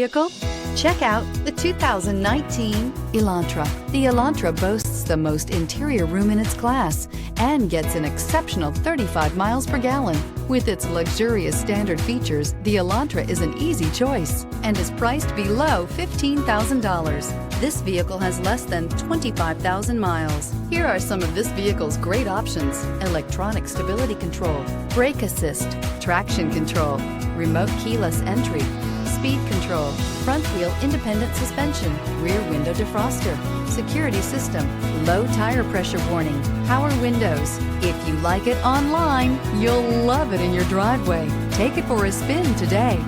vehicle? Check out the 2019 Elantra. The Elantra boasts the most interior room in its class and gets an exceptional 35 miles per gallon. With its luxurious standard features, the Elantra is an easy choice and is priced below $15,000. This vehicle has less than 25,000 miles. Here are some of this vehicle's great options: electronic stability control, brake assist, traction control, remote keyless entry, speed control, front wheel independent suspension, rear window defroster, security system, low tire pressure warning, power windows. If you like it online, you'll love it in your driveway. Take it for a spin today.